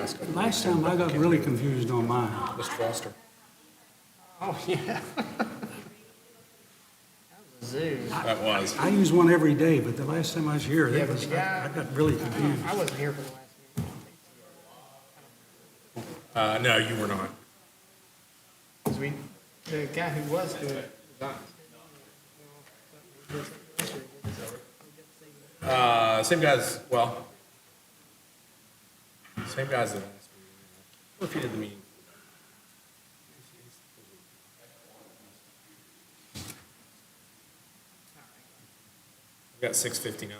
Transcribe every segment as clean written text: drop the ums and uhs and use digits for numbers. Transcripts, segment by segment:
last couple. Last time I got really confused on mine. Mr. Foster. Oh, yeah. That was a zoo. That was. I use one every day, but the last time I was here, Yeah, that but was, the guy- I got really confused. I wasn't here for the last meeting. No, you were not. Because the guy who was doing it was Same guys, well, same guys that last meeting. Repeated the meeting. I've got 6:59 on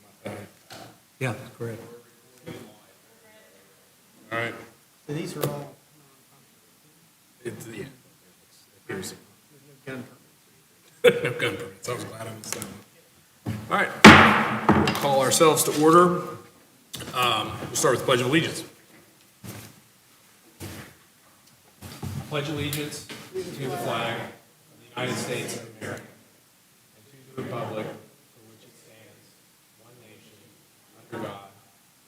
my phone. Yeah, correct. All right. So these are all Yeah. It appears. gun No gun permits. I was glad I missed that one. All right. We'll call ourselves to order. We'll start with the Pledge of Allegiance. Pledge allegiance to the flag of the United States of America and to the republic for which it stands, one nation, under God,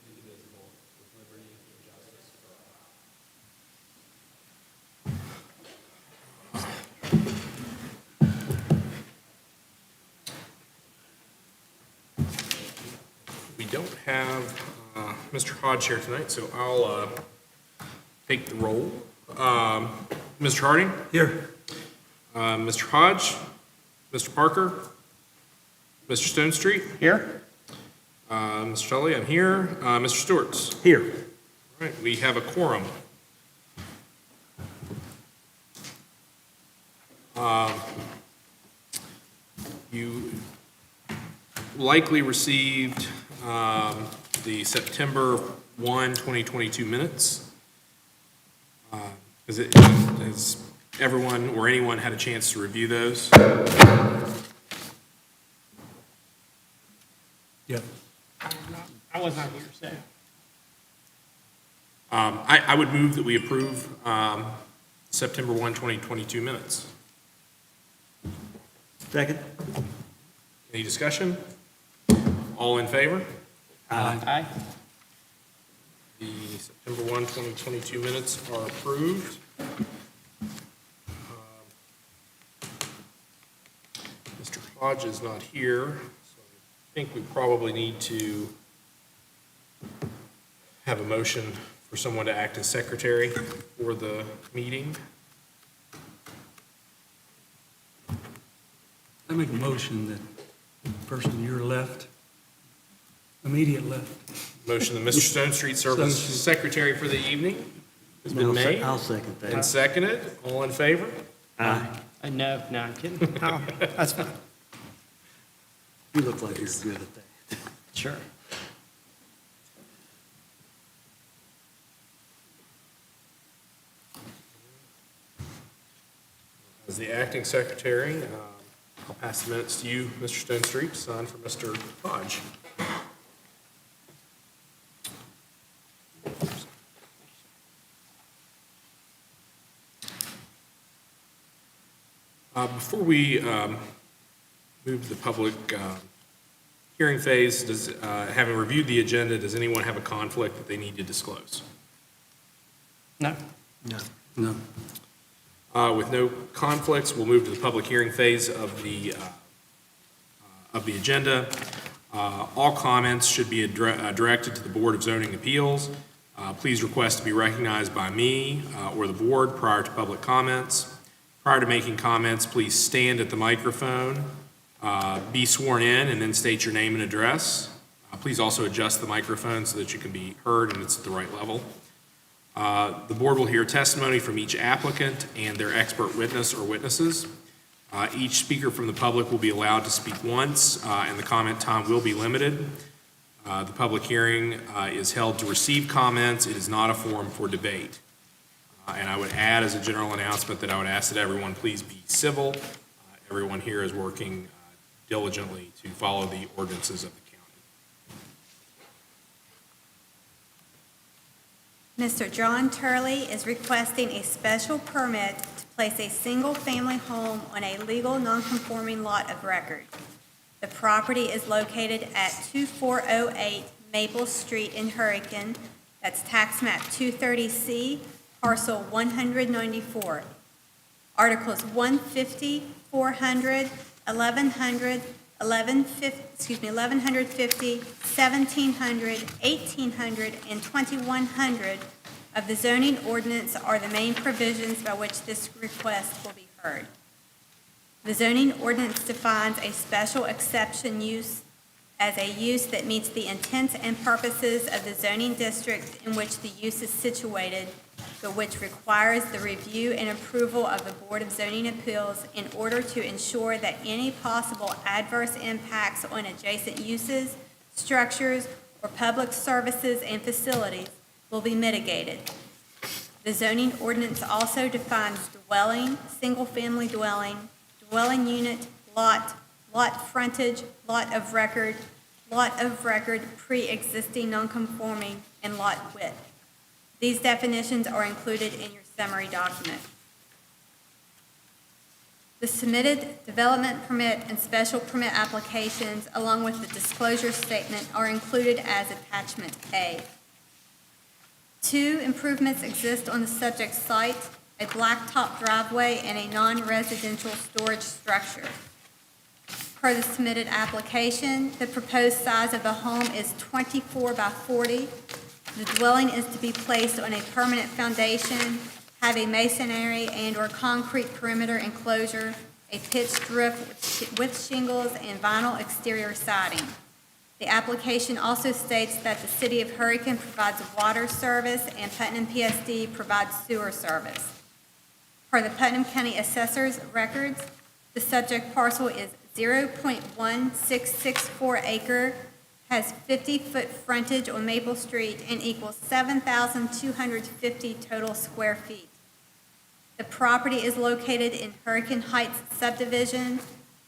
indivisible, with liberty and justice for all. We don't have Mr. Hodge here tonight, so I'll take the roll. Mr. Harding? Here, Mr. Hodge? Mr. Parker? Mr. Stone Street? Here? Mr. Tully, I'm here. Mr. Stewart's? here. All right, we have a quorum. You likely received the September 1, 2022 minutes. Has everyone or anyone had a chance to review those? Yep. I was not here, so. I would move that we approve September 1, 2022 minutes. Second? Any discussion? All in favor? Aye. The September 1, 2022 minutes are approved. Mr. Hodge is not here, so I think we probably need to have a motion for someone to act as secretary for the meeting. I make a motion that the person to your left, immediate left. Motion that Mr. Stone Street serve as Stone Street. secretary for the evening has been made I'll second and that. seconded. All in favor? Aye. No, I'm kidding. Oh, that's fine. You look like you're good at that. Sure. As the acting secretary, I'll pass the minutes to you, Mr. Stone Street, to sign for Mr. Hodge. Before we move to the public hearing phase, having reviewed the agenda, does anyone have a conflict that they need to disclose? No. No. With no conflicts, we'll move to the public hearing phase of the agenda. All comments should be directed to the Board of Zoning Appeals. Please request to be recognized by me or the board prior to public comments. Prior to making comments, please stand at the microphone, be sworn in, and then state your name and address. Please also adjust the microphone so that you can be heard and it's at the right level. The board will hear testimony from each applicant and their expert witness or witnesses. Each speaker from the public will be allowed to speak once, and the comment time will be limited. The public hearing is held to receive comments. It is not a forum for debate. And I would add as a general announcement that I would ask that everyone please be civil. Everyone here is working diligently to follow the ordinances of the county. Mr. John Turley is requesting a special permit to place a single-family home on a legal non-conforming lot of record. The property is located at 2408 Maple Street in Hurricane. That's tax map 230C, parcel 194. Articles 150, 400, 1100, 1150, 1700, 1800, and 2100 of the zoning ordinance are the main provisions by which this request will be heard. The zoning ordinance defines a special exception use as a use that meets the intents and purposes of the zoning district in which the use is situated, but which requires the review and approval of the Board of Zoning Appeals in order to ensure that any possible adverse impacts on adjacent uses, structures, or public services and facilities will be mitigated. The zoning ordinance also defines dwelling, single-family dwelling, dwelling unit, lot, lot frontage, lot of record, pre-existing nonconforming, and lot width. These definitions are included in your summary document. The submitted development permit and special permit applications, along with the disclosure statement, are included as Attachment A. 2 improvements exist on the subject site: a blacktop driveway and a non-residential storage structure. Per the submitted application, the proposed size of the home is 24 by 40. The dwelling is to be placed on a permanent foundation, have a masonry and/or concrete perimeter enclosure, a pitched roof with shingles and vinyl exterior siding. The application also states that the City of Hurricane provides water service and Putnam PSD provides sewer service. Per the Putnam County Assessor's records, the subject parcel is 0.1664 acre, has 50-foot frontage on Maple Street, and equals 7,250 total square feet. The property is located in Hurricane Heights subdivision.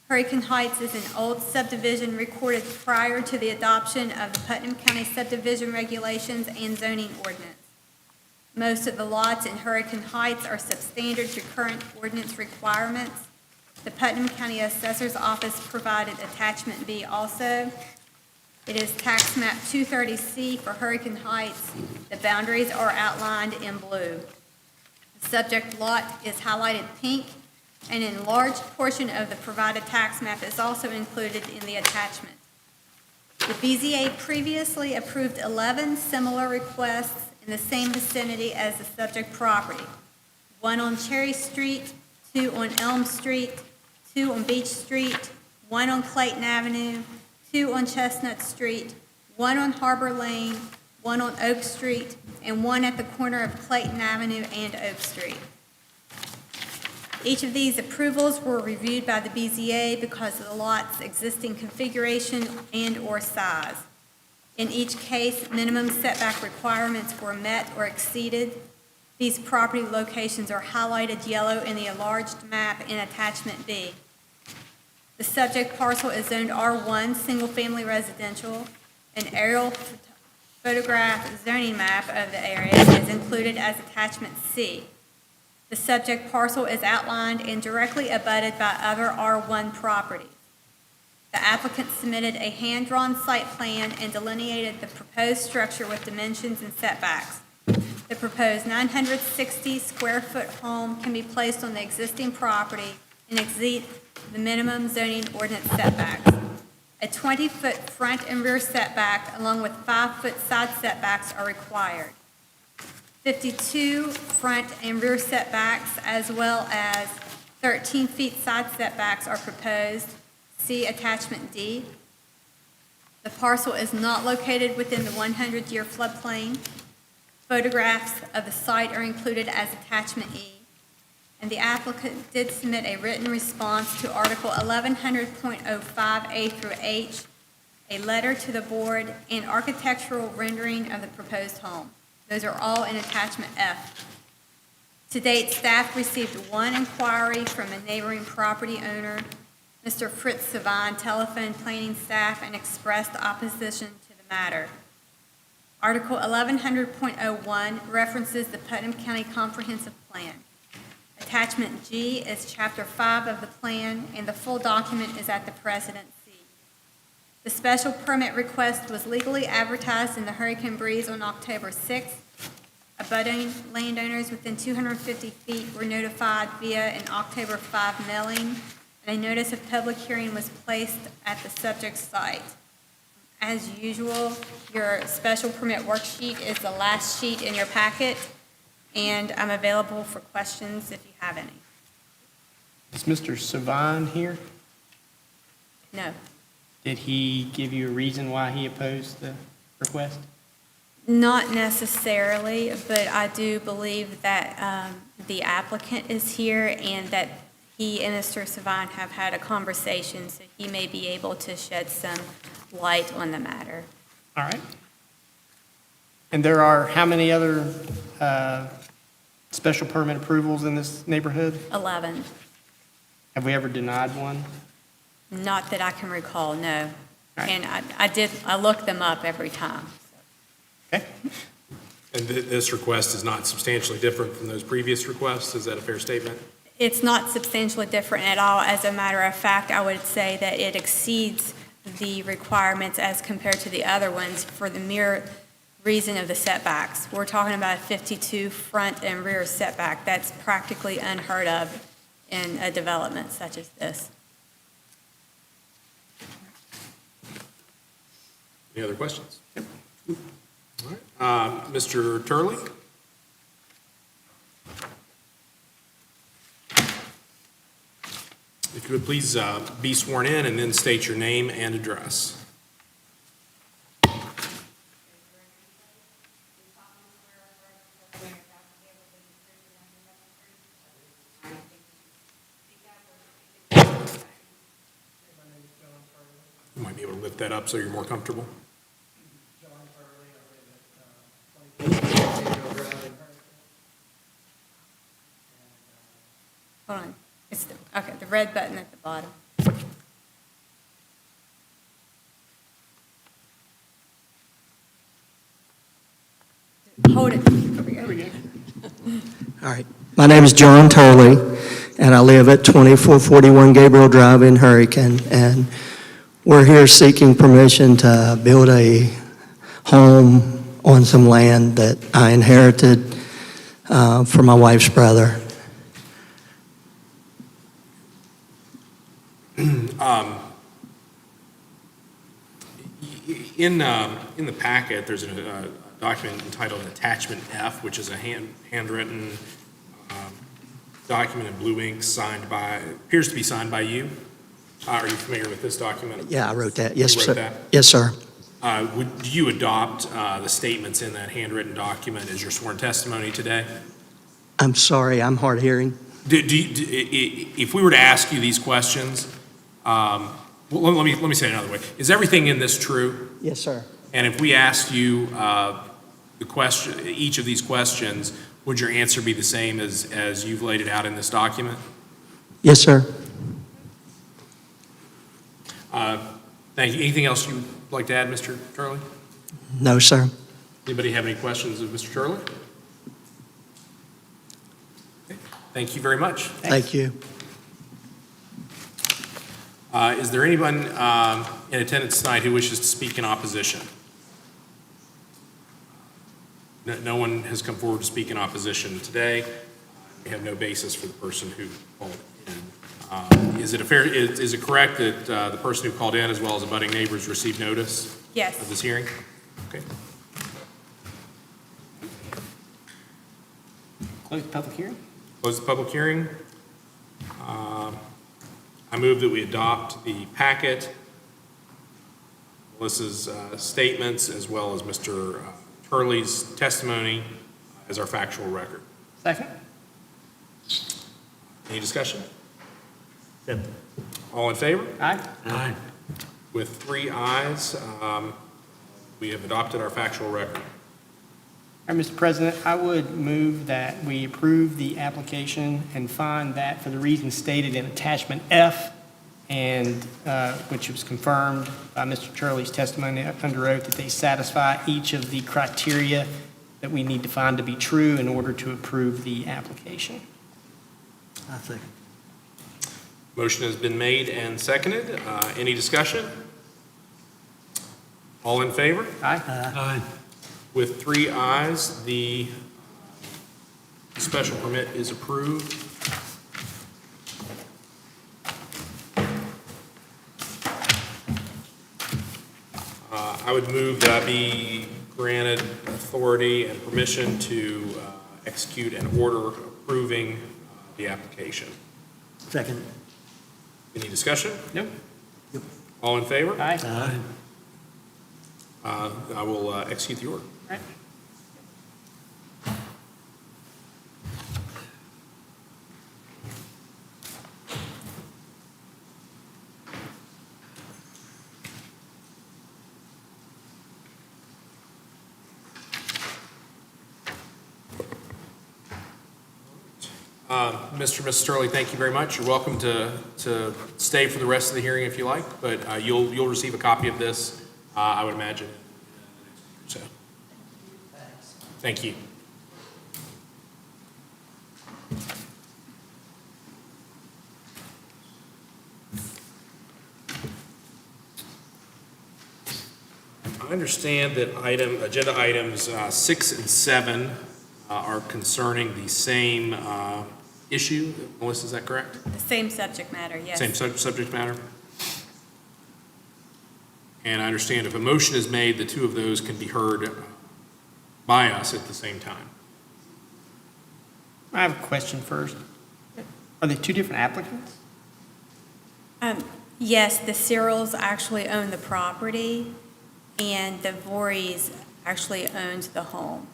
Hurricane Heights is an old subdivision recorded prior to the adoption of the Putnam County subdivision regulations and zoning ordinance. Most of the lots in Hurricane Heights are substandard to current ordinance requirements. The Putnam County Assessor's Office provided Attachment B also. It is tax map 230C for Hurricane Heights. The boundaries are outlined in blue. The subject lot is highlighted pink, and an enlarged portion of the provided tax map is also included in the attachment. The BZA previously approved 11 similar requests in the same vicinity as the subject property: 1 on Cherry Street, 2 on Elm Street, 2 on Beach Street, 1 on Clayton Avenue, 2 on Chestnut Street, 1 on Harbor Lane, 1 on Oak Street, and 1 at the corner of Clayton Avenue and Oak Street. Each of these approvals were reviewed by the BZA because of the lot's existing configuration and/or size. In each case, minimum setback requirements were met or exceeded. These property locations are highlighted yellow in the enlarged map in Attachment B. The subject parcel is zoned R1, single-family residential. An aerial photograph zoning map of the area is included as Attachment C. The subject parcel is outlined and directly abutted by other R1 properties. The applicant submitted a hand-drawn site plan and delineated the proposed structure with dimensions and setbacks. The proposed 960-square-foot home can be placed on the existing property and exceed the minimum zoning ordinance setbacks. A 20-foot front and rear setback, along with 5-foot side setbacks, are required. 52 front and rear setbacks, as well as 13 feet side setbacks, are proposed. See Attachment D. The parcel is not located within the 100-year floodplain. Photographs of the site are included as Attachment E. And the applicant did submit a written response to Article 1100.05A through H, a letter to the board, and architectural rendering of the proposed home. Those are all in Attachment F. To date, staff received 1 inquiry from a neighboring property owner. Mr. Fritz Savine telephoned planning staff and expressed opposition to the matter. Article 1100.01 references the Putnam County Comprehensive Plan. Attachment G is Chapter 5 of the plan, and the full document is at the President's seat. The special permit request was legally advertised in the Hurricane Breeze on October 6th. Abutting landowners within 250 feet were notified via an October 5 mailing, and a notice of public hearing was placed at the subject site. As usual, your special permit worksheet is the last sheet in your packet, and I'm available for questions if you have any. Is Mr. Savan here? No. Did he give you a reason why he opposed the request? Not necessarily, but I do believe that the applicant is here and that he and Mr. Savan have had a conversation, so he may be able to shed some light on the matter. All right. And there are how many other special permit approvals in this neighborhood? 11. Have we ever denied one? Not that I can recall, no. Right. And I look them up every time. Okay. And this request is not substantially different from those previous requests? Is that a fair statement? It's not substantially different at all. As a matter of fact, I would say that it exceeds the requirements as compared to the other ones for the mere reason of the setbacks. We're talking about a 52 front and rear setback. That's practically unheard of in a development such as this. Any other questions? Yep. All right. Mr. Turley? If you would please be sworn in and then state your name and address. You might be able to lift that up so you're more comfortable. Hold on. It's the red button at the bottom. Hold it. There we go. All right. My name is John Turley, and I live at 2441 Gabriel Drive in Hurricane. And we're here seeking permission to build a home on some land that I inherited from my wife's brother. In the packet, there's a document entitled Attachment F, which is a handwritten document in blue ink appears to be signed by you. Are you familiar with this document? Yeah, I wrote that. Yes, You wrote sir. that? Yes, sir. Do you adopt the statements in that handwritten document as your sworn testimony today? I'm sorry, I'm hard hearing. If we were to ask you these questions, well, let me say it another way. Is everything in this true? Yes, sir. And if we asked you each of these questions, would your answer be the same as you've laid it out in this document? Yes, sir. Thank you. Anything else you'd like to add, Mr. Turley? No, sir. Anybody have any questions of Mr. Turley? Okay. Thank you very much. Thank you. Is there anyone in attendance tonight who wishes to speak in opposition? No one has come forward to speak in opposition today. We have no basis for the person who called in. Is it correct that the person who called in, as well as abutting neighbors, received notice of Yes. this hearing? Okay. Close the public hearing? Close the public hearing. I move that we adopt the packet, Melissa's statements, as well as Mr. Turley's testimony as our factual record. Second? Any discussion? All in favor? Aye. Aye. With 3 ayes, we have adopted our factual record. All right, Mr. President, I would move that we approve the application and find that for the reasons stated in attachment F, and which was confirmed by Mr. Turley's testimony under oath, that they satisfy each of the criteria that we need to find to be true in order to approve the application. I think. Motion has been made and seconded. Any discussion? All in favor? Aye. Aye. With 3 ayes, the special permit is approved. I would move that I be granted authority and permission to execute an order approving the application. Second. Any discussion? Nope. All in favor? Aye. Aye. I will execute the order. Right. Mr. and Mrs. Sterling, thank you very much. You're welcome to stay for the rest of the hearing if you like, but you'll receive a copy of this, I would imagine, in the next week or so. Thank you. I understand that agenda items 6 and 7 are concerning the same issue. Melissa, is that correct? The same subject matter, yes. Same subject matter? And I understand if a motion is made, the two of those can be heard by us at the same time. I have a question first. Are they two different applicants? Yes, the Cyril's actually own the property, and the Voorhees actually owns the home.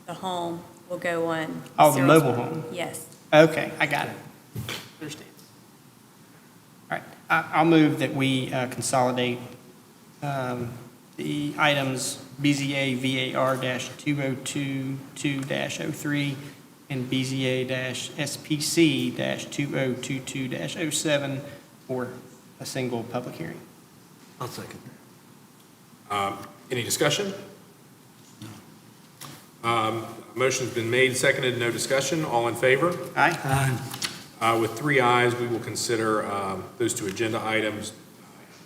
The home will go on. Oh, the Cyril's mobile property. home. Yes. Okay, I got it. Understand. All right, I'll move that we consolidate the items BZA VAR-2022-03 and BZA-SPC-2022-07 for a single public hearing. I'll second. Any discussion? Motion's been made, seconded, no discussion. All in favor? Aye? Aye. With 3 ayes, we will consider those two agenda items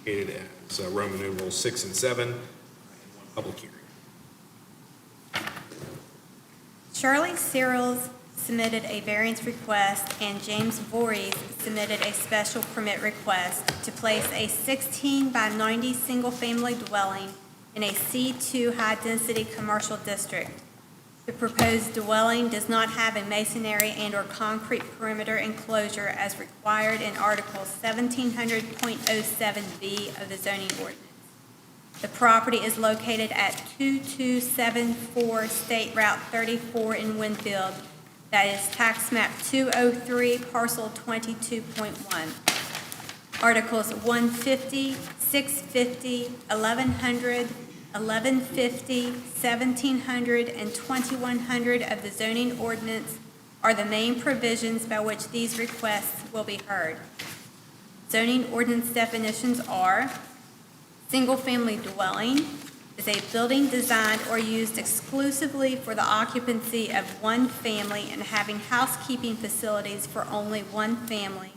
indicated as Roman numerals 6 and 7 in one public hearing. Shirley Cyril's submitted a variance request, and James Voorhees submitted a special permit request to place a 16 by 90 single-family dwelling in a C2 high-density commercial district. The proposed dwelling does not have a masonry and/or concrete perimeter enclosure as required in Article 1700.07B of the zoning ordinance. The property is located at 2274 State Route 34 in Winfield. That is tax map 203, parcel 22.1. Articles 150, 650, 1100, 1150, 1700, and 2100 of the zoning ordinance are the main provisions by which these requests will be heard. Zoning ordinance definitions are: single-family dwelling is a building designed or used exclusively for the occupancy of one family and having housekeeping facilities for only one family.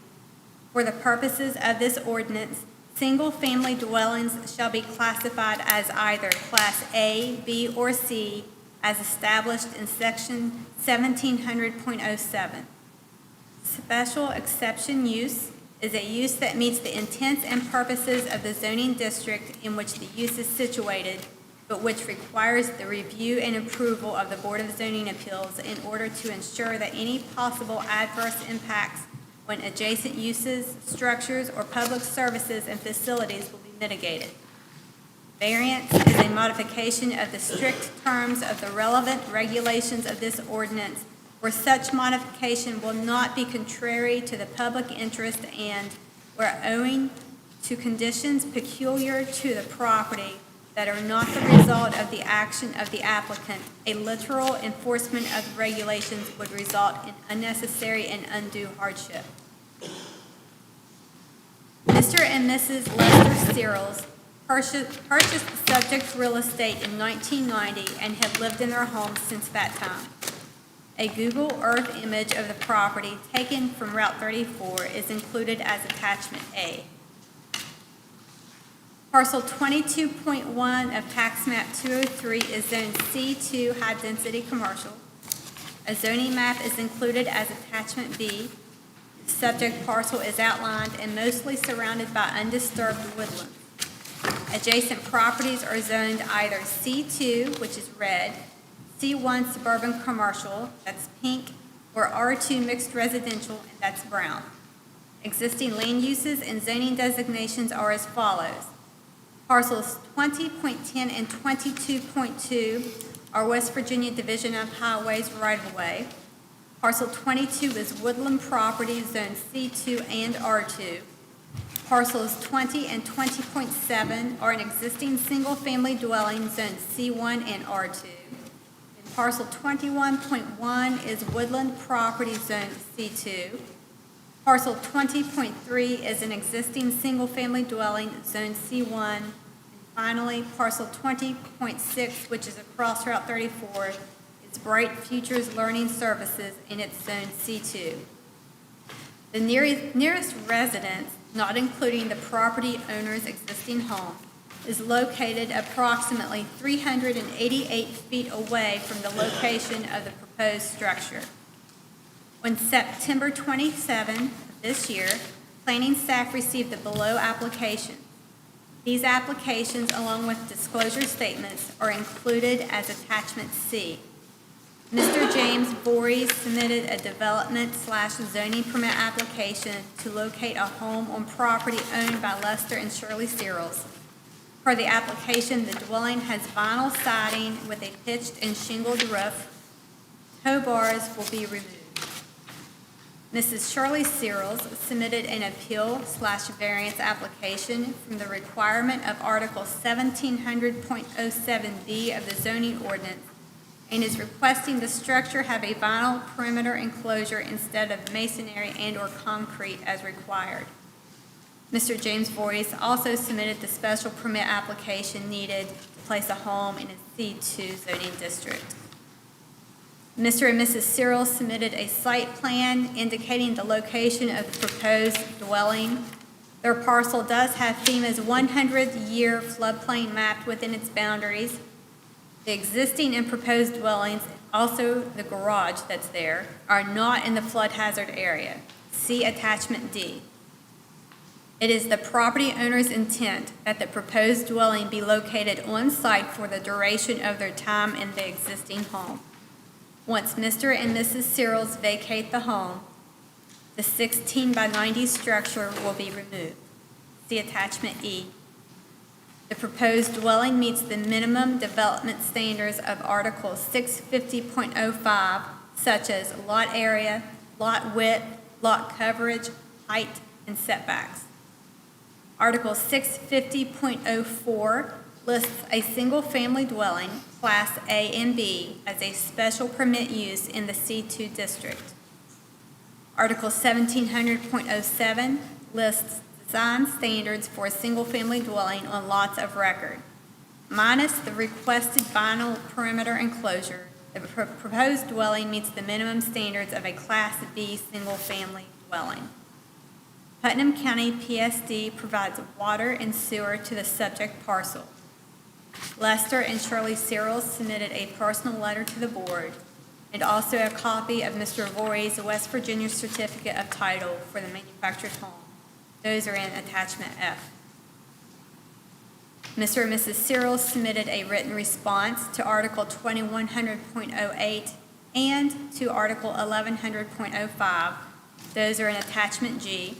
For the purposes of this ordinance, single-family dwellings shall be classified as either Class A, B, or C as established in Section 1700.07. Special exception use is a use that meets the intents and purposes of the zoning district in which the use is situated, but which requires the review and approval of the Board of Zoning Appeals in order to ensure that any possible adverse impacts when adjacent uses, structures, or public services and facilities will be mitigated. Variance is a modification of the strict terms of the relevant regulations of this ordinance where such modification will not be contrary to the public interest and where owing to conditions peculiar to the property that are not the result of the action of the applicant, a literal enforcement of the regulations would result in unnecessary and undue hardship. Mr. and Mrs. Lester Cyril's purchased the subject real estate in 1990 and have lived in their home since that time. A Google Earth image of the property taken from Route 34 is included as attachment A. Parcel 22.1 of tax map 203 is zoned C2 high-density commercial. A zoning map is included as attachment B. The subject parcel is outlined and mostly surrounded by undisturbed woodland. Adjacent properties are zoned either C2, which is red, C1 suburban commercial, that's pink, or R2 mixed residential, and that's brown. Existing land uses and zoning designations are as follows. Parcels 20.10 and 22.2 are West Virginia Division of Highways right-of-way. Parcel 22 is woodland property, zone C2 and R2. Parcels 20 and 20.7 are an existing single-family dwelling, zone C1 and R2. And parcel 21.1 is woodland property, zone C2. Parcel 20.3 is an existing single-family dwelling, zone C1. And finally, parcel 20.6, which is across Route 34, is Bright Futures Learning Services in its zone C2. The nearest residence, not including the property owner's existing home, is located approximately 388 feet away from the location of the proposed structure. On September 27 of this year, planning staff received the below applications. These applications, along with disclosure statements, are included as attachment C. Mr. James Voorhees submitted a development/zoning permit application to locate a home on property owned by Lester and Shirley Searles. Per the application, the dwelling has vinyl siding with a pitched and shingled roof. Tow bars will be removed. Mrs. Shirley Searles submitted an appeal/variance application from the requirement of Article 1700.07B of the zoning ordinance and is requesting the structure have a vinyl perimeter enclosure instead of masonry and/or concrete as required. Mr. James Voorhees also submitted the special permit application needed to place a home in a C2 zoning district. Mr. and Mrs. Searles submitted a site plan indicating the location of the proposed dwelling. Their parcel does have FEMA's 100-year floodplain mapped within its boundaries. The existing and proposed dwellings, also the garage that's there, are not in the flood hazard area. See attachment D. It is the property owner's intent that the proposed dwelling be located on site for the duration of their time in the existing home. Once Mr. and Mrs. Searles vacate the home, the 16 by 90 structure will be removed. See attachment E. The proposed dwelling meets the minimum development standards of Article 650.05, such as lot area, lot width, lot coverage, height, and setbacks. Article 650.04 lists a single-family dwelling, Class A and B, as a special permit use in the C2 district. Article 1700.07 lists design standards for a single-family dwelling on lots of record. Minus the requested vinyl perimeter enclosure, the proposed dwelling meets the minimum standards of a Class B single-family dwelling. Putnam County PSD provides water and sewer to the subject parcel. Lester and Shirley Searles submitted a personal letter to the board and also a copy of Mr. Voorhees' West Virginia Certificate of Title for the manufactured home. Those are in attachment F. Mr. and Mrs. Searles submitted a written response to Article 2100.08 and to Article 1100.05. Those are in attachment G.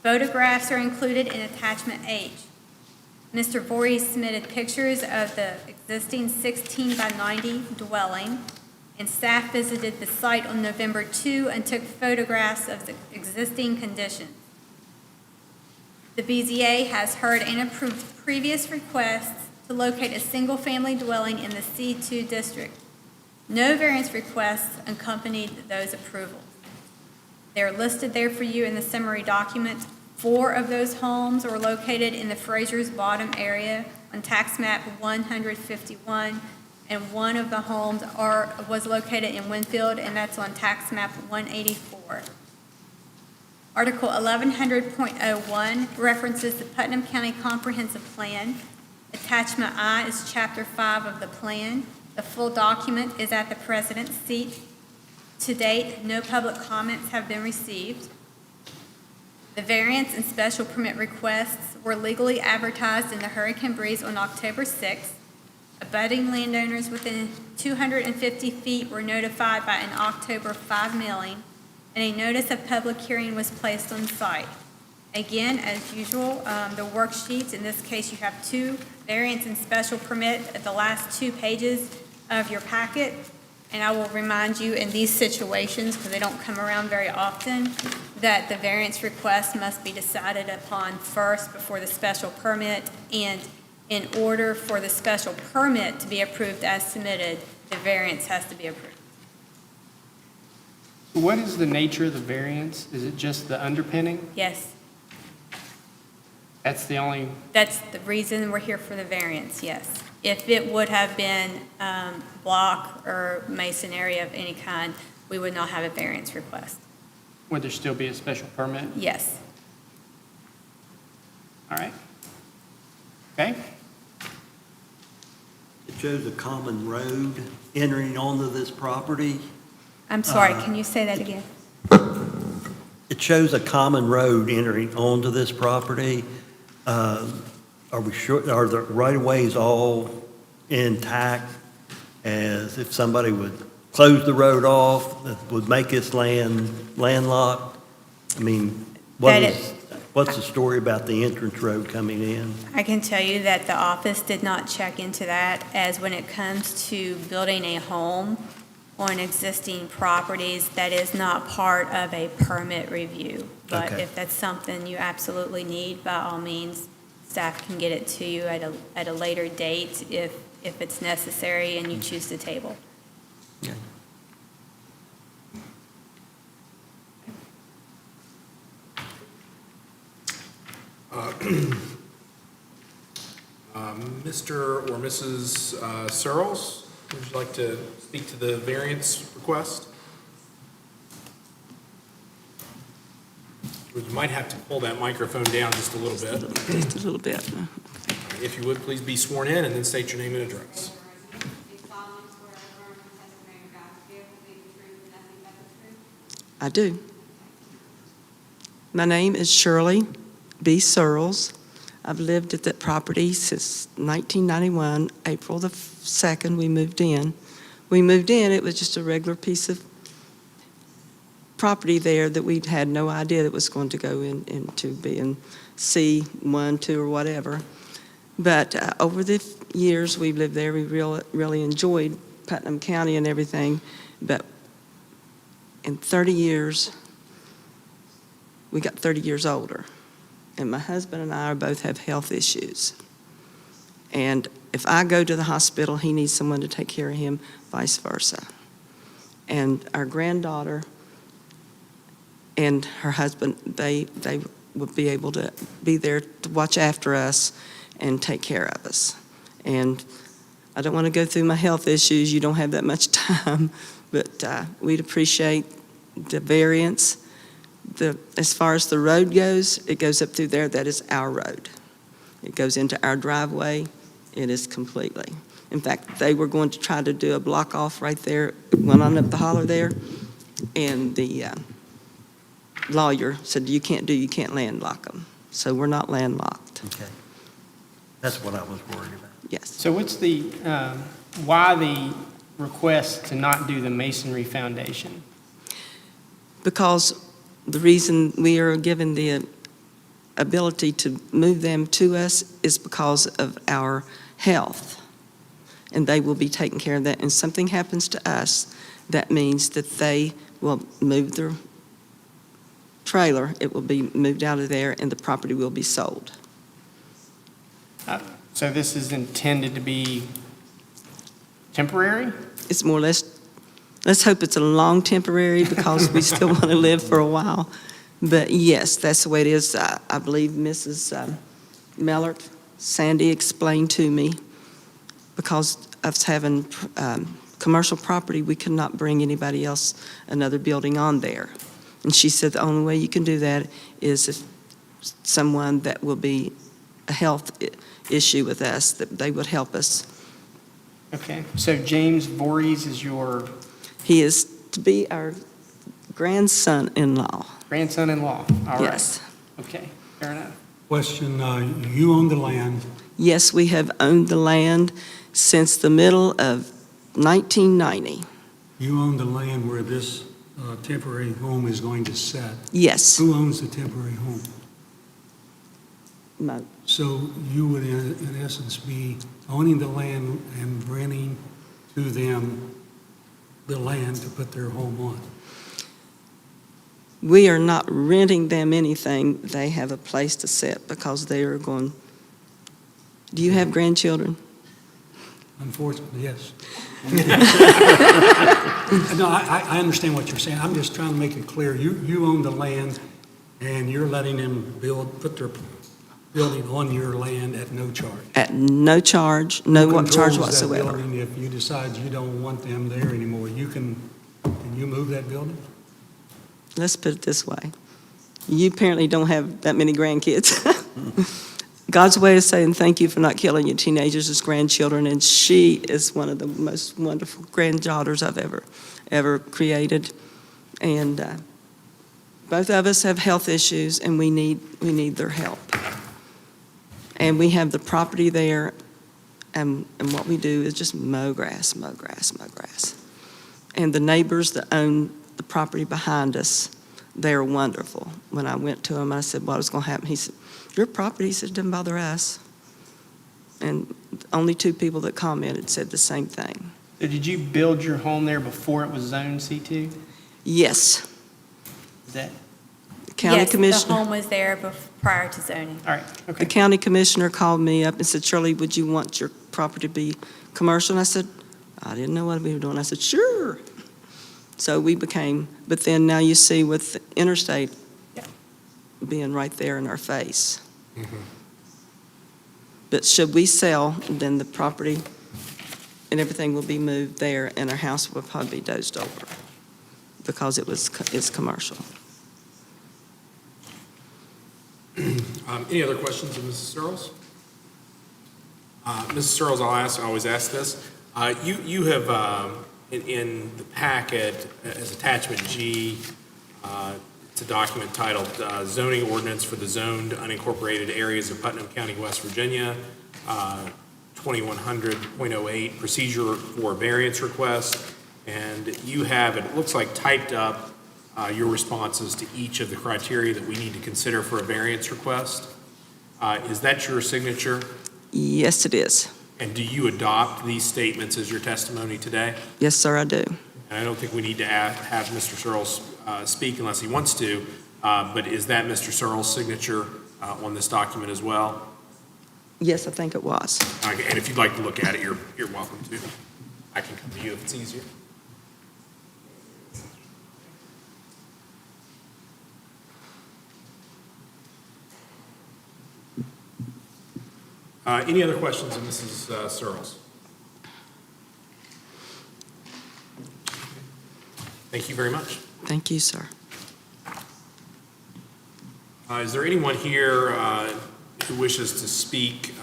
Photographs are included in attachment H. Mr. Voorhees submitted pictures of the existing 16 by 90 dwelling, and staff visited the site on November 2 and took photographs of the existing conditions. The BZA has heard and approved previous requests to locate a single-family dwelling in the C2 district. No variance requests accompanied those approvals. They're listed there for you in the summary document. 4 of those homes were located in the Fraser's Bottom area on tax map 151, and one of the homes was located in Winfield, and that's on tax map 184. Article 1100.01 references the Putnam County Comprehensive Plan. Attachment I is Chapter 5 of the plan. The full document is at the President's seat. To date, no public comments have been received. The variance and special permit requests were legally advertised in the Hurricane Breeze on October 6th. Abutting landowners within 250 feet were notified by an October 5 mailing, and a notice of public hearing was placed on site. Again, as usual, the worksheets, in this case, you have two variance and special permit at the last 2 pages of your packet. And I will remind you in these situations, because they don't come around very often, that the variance request must be decided upon first before the special permit. And in order for the special permit to be approved as submitted, the variance has to be approved. What is the nature of the variance? Is it just the underpinning? Yes, That's the only, that's the reason we're here for the variance, yes. If it would have been block or masonry of any kind, we would not have a variance request. would there still be a special permit? Yes. All right. Okay. It shows a common road entering onto this property. I'm sorry, can you say that again? It shows a common road entering onto this property. Are we sure, are the right-of-ways all intact? As if somebody would close the road off, that would make this landlocked? I mean, what's the story about the entrance road coming in? I can tell you that the office did not check into that, as when it comes to building a home on existing properties, that is not part of a permit review. But Okay. if that's something you absolutely need, by all means, staff can get it to you at a later date if it's necessary and you choose to table. Okay. Mr. or Mrs. Searles, would you like to speak to the variance request? You might have to pull that microphone down just a little bit. Just a little bit. If you would, please be sworn in and then state your name and address. I do. My name is Shirley B. Searles. I've lived at that property since 1991. April the 2nd, we moved in. We moved in, it was just a regular piece of property there that we'd had no idea that was going to go into being C1, 2, or whatever. But over the years we've lived there, we really enjoyed Putnam County and everything. But in 30 years, we got 30 years older. And my husband and I both have health issues. And if I go to the hospital, he needs someone to take care of him, vice versa. And our granddaughter and her husband, they would be able to be there to watch after us and take care of us. And I don't want to go through my health issues. You don't have that much time. But we'd appreciate the variance. As far as the road goes, it goes up through there. That is our road. It goes into our driveway. It is completely. In fact, they were going to try to do a block off right there, went on up the holler there, and the lawyer said, you can't landlock them. So we're not landlocked. Okay. That's what I was worried about. Yes. So what's the, why the request to not do the masonry foundation? Because the reason we are given the ability to move them to us is because of our health. And they will be taking care of that. And something happens to us, that means that they will move their trailer. It will be moved out of there and the property will be sold. So this is intended to be temporary? It's more or less, let's hope it's a long temporary because we still want to live for a while. But yes, that's the way it is. I believe Mrs. Mellert, Sandy explained to me, because of us having commercial property, we could not bring anybody else, another building on there. And she said the only way you can do that is if someone that will be a health issue with us, that they would help us. Okay, so James Voorhees is your He is to be our grandson-in-law. grandson-in-law? All right. Yes. Okay, fair enough. Question, you own the land. Yes, we have owned the land since the middle of 1990. You own the land where this temporary home is going to set. Yes. Who owns the temporary home? My- So you would, in essence, be owning the land and renting to them the land to put their home on. We are not renting them anything. They have a place to sit because they are going. Do you have grandchildren? Unfortunately, yes. No, I understand what you're saying. I'm just trying to make it clear. You own the land, and you're letting them put their building on your land at no charge. At no charge, no Who charge controls that whatsoever. building if you decide you don't want them there anymore? Can you move that building? Let's put it this way. You apparently don't have that many grandkids. God's way of saying thank you for not killing your teenagers as grandchildren, and she is one of the most wonderful granddaughters I've ever created. And both of us have health issues, and we need their help. And we have the property there, and what we do is just mow grass, mow grass, mow grass. And the neighbors that own the property behind us, they're wonderful. When I went to him, I said, what was going to happen? He said, your property, he said, doesn't bother us. And only 2 people that commented said the same thing. So did you build your home there before it was zoned C2? Yes, Is that, the county Yes, the commissioner. home was there prior to zoning. all right, The okay. county commissioner called me up and said, Shirley, would you want your property to be commercial? And I said, I didn't know what we were doing. I said, sure. So we became, but then now you see with the interstate being right there in our face. But should we sell, then the property and everything will be moved there, and our house will probably be dozed over because it's commercial. Any other questions of Mrs. Searles? Mrs. Searles, I always ask this. You have, in the packet, as attachment G, it's a document titled Zoning Ordinance for the Zoned Unincorporated Areas of Putnam County, West Virginia, 2100.08, Procedure for Variance Request. And you have, it looks like, typed up your responses to each of the criteria that we need to consider for a variance request. Is that your signature? Yes, it is. And do you adopt these statements as your testimony today? Yes, sir, I do. And I don't think we need to have Mr. Searles speak unless he wants to, but is that Mr. Searles' signature on this document as well? Yes, I think it was. Okay, and if you'd like to look at it, you're welcome to. I can come to you if it's easier. Any other questions of Mrs. Searles? Thank you very much. Thank you, sir. Is there anyone here who wishes to speak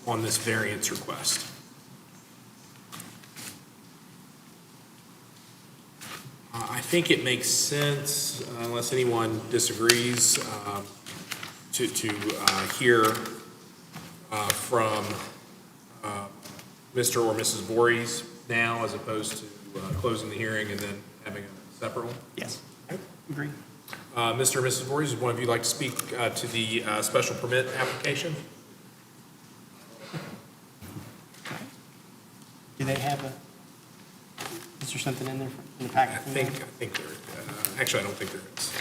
on this variance request? I think it makes sense, unless anyone disagrees, to hear from Mr. or Mrs. Voorhees now, as opposed to closing the hearing and then having a separate one. Yes, agree. Mr. or Mrs. Voorhees, would one of you like to speak to the special permit application? Do they have is there something in there in the packet? I think there, actually, I don't think there is.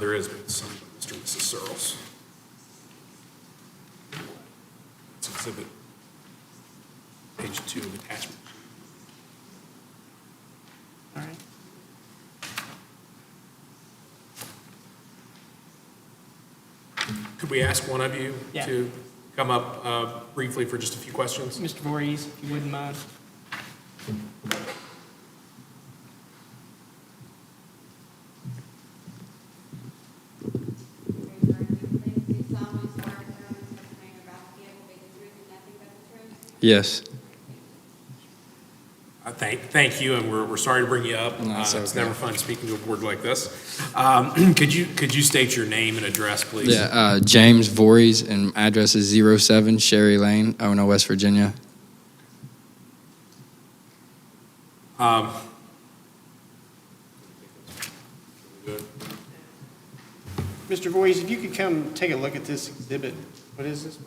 There is, but it's signed by Mr. and Mrs. Searles. It's exhibit page 2 of attachment. All right. Could we ask one of you Yeah. to come up briefly for just a few questions? Mr. Voorhees, if you wouldn't mind. Yes. Thank you, and we're sorry to bring you up. No, it's It's okay. never fun speaking to a board like this. Could you state your name and address, please? Yeah, James Voorhees, and address is 07 Sherry Lane, Ono, West Virginia. Mr. Voorhees, if you could come take a look at this exhibit. What is this?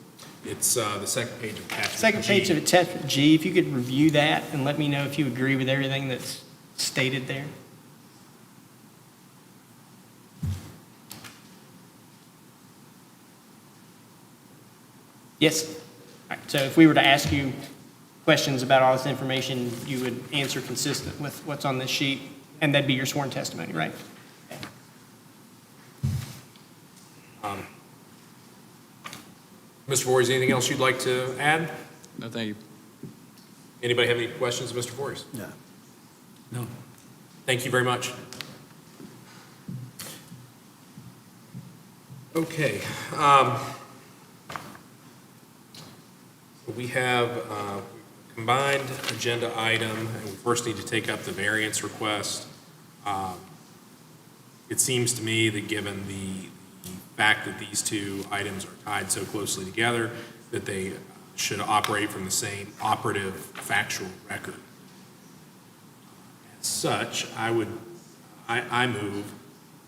It's the second page of attachment Second page G. of attachment G, if you could review that and let me know if you agree with everything that's stated there. Yes. All right, so if we were to ask you questions about all this information, you would answer consistent with what's on this sheet, and that'd be your sworn testimony, right? Mr. Voorhees, anything else you'd like to add? No, thank you. Anybody have any questions, Mr. Voorhees? No. No. Thank you very much. Okay. We have a combined agenda item, and we first need to take up the variance request. It seems to me that given the fact that these two items are tied so closely together, that they should operate from the same operative factual record. As such, I move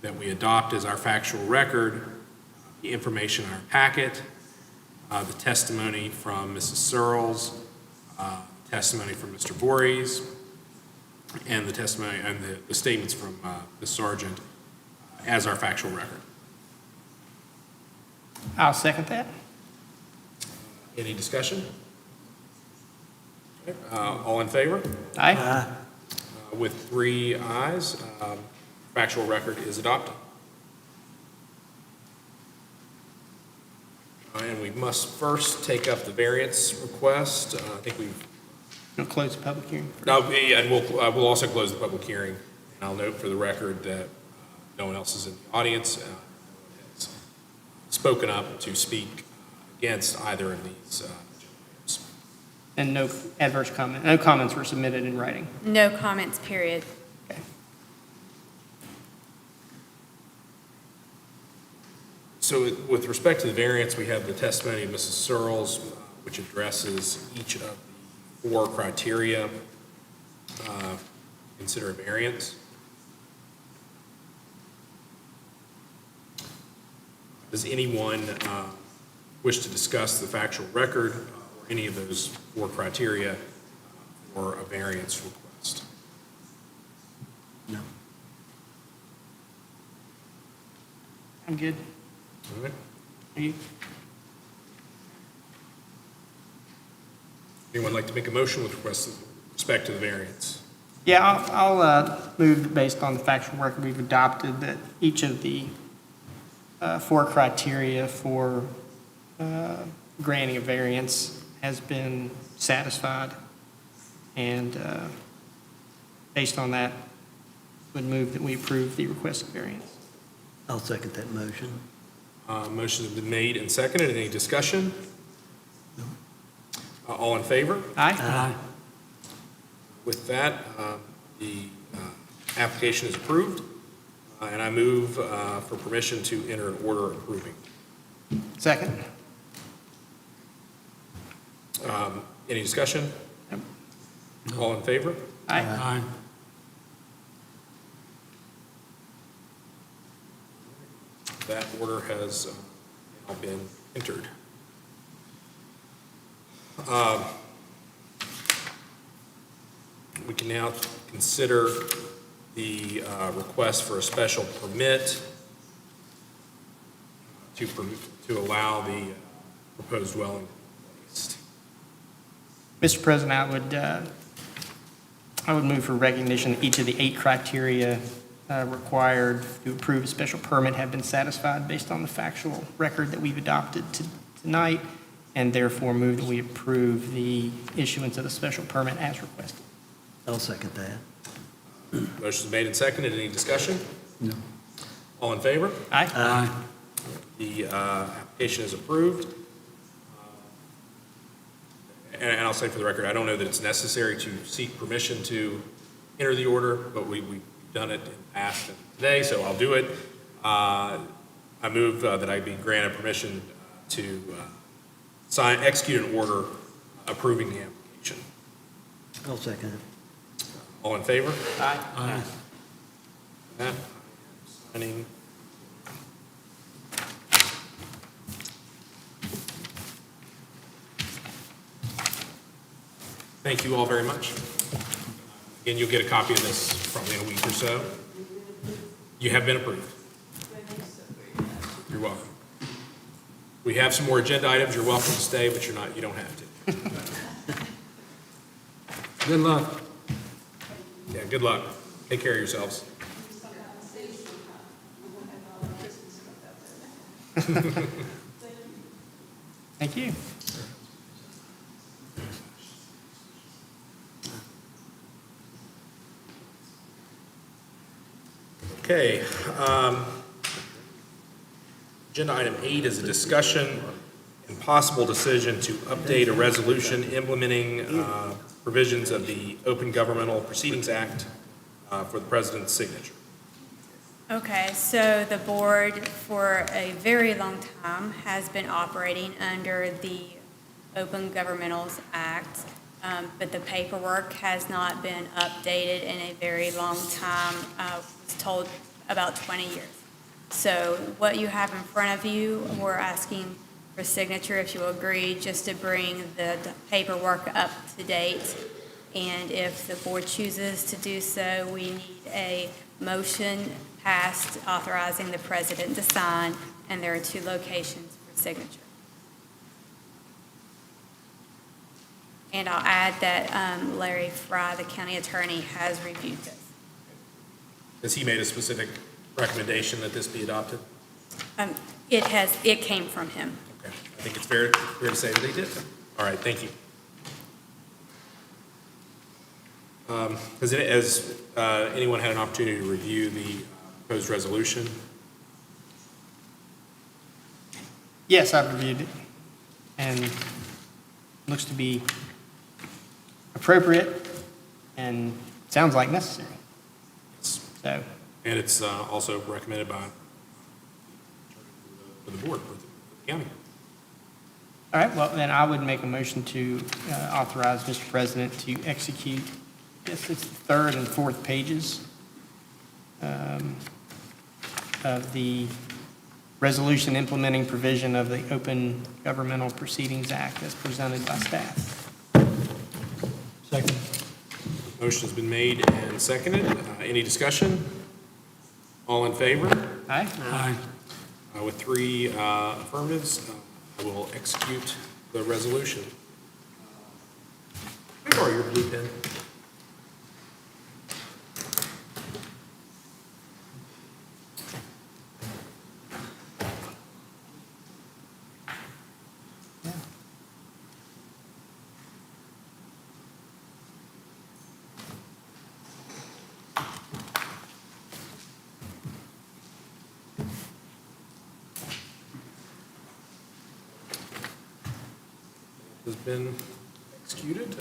that we adopt as our factual record the information in our packet, the testimony from Mrs. Searles, testimony from Mr. Voorhees, and the testimony and the statements from Ms. Sargent as our factual record. I'll second that. Any discussion? Okay, all in favor? Aye. With 3 ayes, factual record is adopted. And we must first take up the variance request. I think we've, We'll close the public hearing. no, and we'll also close the public hearing. And I'll note for the record that no one else is in the audience. No one has spoken up to speak against either of these items. And no adverse comment, no comments were submitted in writing. No comments, period. Okay. So with respect to the variance, we have the testimony of Mrs. Searles, which addresses each of the 4 criteria consider a variance. Does anyone wish to discuss the factual record or any of those 4 criteria for a variance request? No. I'm good. All right. Are you? Anyone like to make a motion with respect to the variance? Yeah, I'll move based on the factual record we've adopted that each of the 4 criteria for granting a variance has been satisfied. And based on that, would move that we approve the requested variance. I'll second that motion. Motion has been made and seconded. Any discussion? All in favor? Aye? Aye. With that, the application is approved, and I move for permission to enter an order approving. Second? Any discussion? Yep. All in favor? Aye? Aye. That order has now been entered. We can now consider the request for a special permit to allow the proposed dwelling to be placed. Mr. President, I would move for recognition that each of the 8 criteria required to approve a special permit have been satisfied based on the factual record that we've adopted tonight, and therefore move that we approve the issuance of the special permit as requested. I'll second that. Motion's made and seconded. Any discussion? No. All in favor? Aye. Aye. The application is approved. And I'll say for the record, I don't know that it's necessary to seek permission to enter the order, but we've done it in the past and today, so I'll do it. I move that I be granted permission to execute an order approving the application. I'll second it. All in favor? Aye. Aye. That, I am signing. Thank you all very much. Again, you'll get a copy of this probably in a week or so. You have been approved. You're welcome. We have some more agenda items. You're welcome to stay, but you don't have to. Good luck. Yeah, good luck. Take care of yourselves. Thank you. Okay. Agenda item 8 is a discussion and possible decision to update a resolution implementing provisions of the Open Governmental Proceedings Act for the president's signature. Okay, so the board for a very long time has been operating under the Open Governmentals Act, but the paperwork has not been updated in a very long time. I was told about 20 years. So what you have in front of you, we're asking for signature, if you agree, just to bring the paperwork up to date. And if the board chooses to do so, we need a motion passed authorizing the president to sign, and there are 2 locations for signature. And I'll add that Larry Fry, the county attorney, has reviewed this. Has he made a specific recommendation that this be adopted? It came from him. Okay. I think it's fair to say that he did. All right, thank you. Has anyone had an opportunity to review the proposed resolution? Yes, I've reviewed it, and looks to be appropriate and sounds like necessary. So, And it's also recommended by for the board, for the county. all right, well, then I would make a motion to authorize Mr. President to execute, I guess it's the 3rd and 4th pages of the resolution implementing provision of the Open Governmental Proceedings Act as presented by staff. Second. Motion's been made and seconded. Any discussion? All in favor? Aye? Aye. With 3 affirmatives, I will execute the resolution. Can I borrow your blue pen? Has been executed.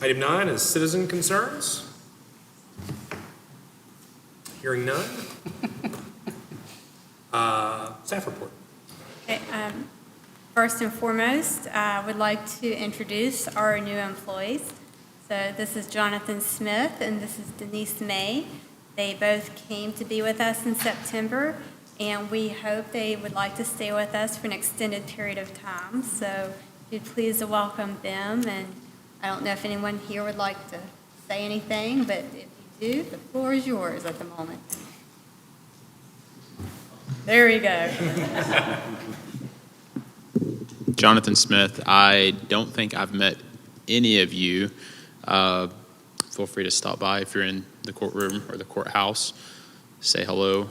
Item 9 is citizen concerns. Hearing none. Staff report. Okay, first and foremost, I would like to introduce our new employees. So this is Jonathan Smith and this is Denise May. They both came to be with us in September, and we hope they would like to stay with us for an extended period of time. So if you'd please welcome them, and I don't know if anyone here would like to say anything, but if you do, the floor is yours at the moment. There you go. Jonathan Smith. I don't think I've met any of you. Feel free to stop by if you're in the courtroom or the courthouse. Say hello.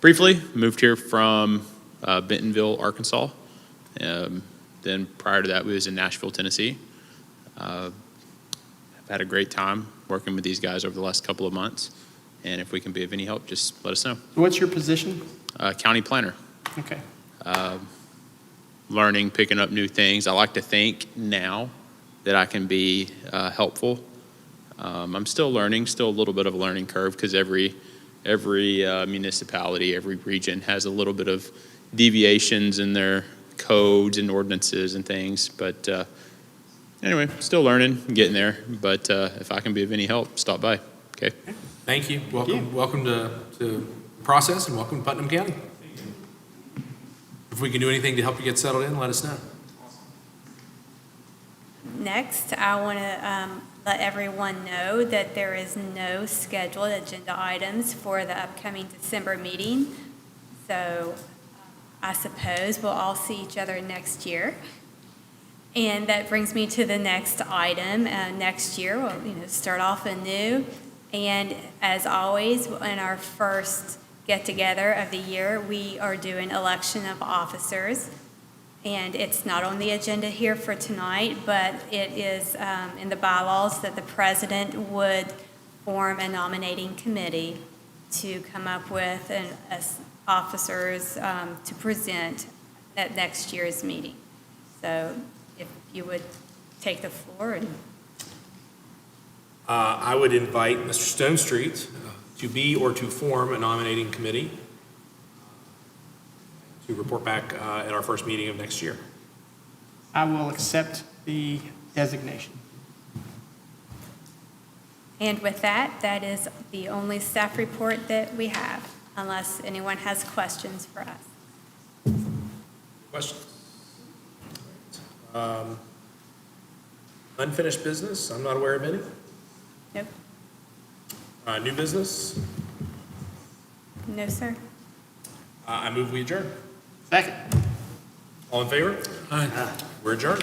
Briefly, moved here from Bentonville, Arkansas. Then prior to that, we was in Nashville, Tennessee. I've had a great time working with these guys over the last couple of months. And if we can be of any help, just let us know. What's your position? County planner. Okay. Learning, picking up new things. I like to think now that I can be helpful. I'm still learning, still a little bit of a learning curve because every municipality, every region has a little bit of deviations in their codes and ordinances and things. But anyway, still learning, getting there. But if I can be of any help, stop by. Okay. Thank you. Welcome to the process and welcome to Putnam County. If we can do anything to help you get settled in, let us know. Next, I want to let everyone know that there is no scheduled agenda items for the upcoming December meeting. So I suppose we'll all see each other next year. And that brings me to the next item. Next year, we'll start off anew. And as always, in our first get-together of the year, we are doing election of officers. And it's not on the agenda here for tonight, but it is in the bylaws that the president would form a nominating committee to come up with officers to present at next year's meeting. So if you would take the floor. And I would invite Mr. Stonestreet to be or to form a nominating committee to report back at our first meeting of next year. I will accept the designation. And with that, that is the only staff report that we have, unless anyone has questions for us. Questions? Unfinished business? I'm not aware of any. Nope. New business? No, sir. I move we adjourn. Second. All in favor? Aye. We're adjourned.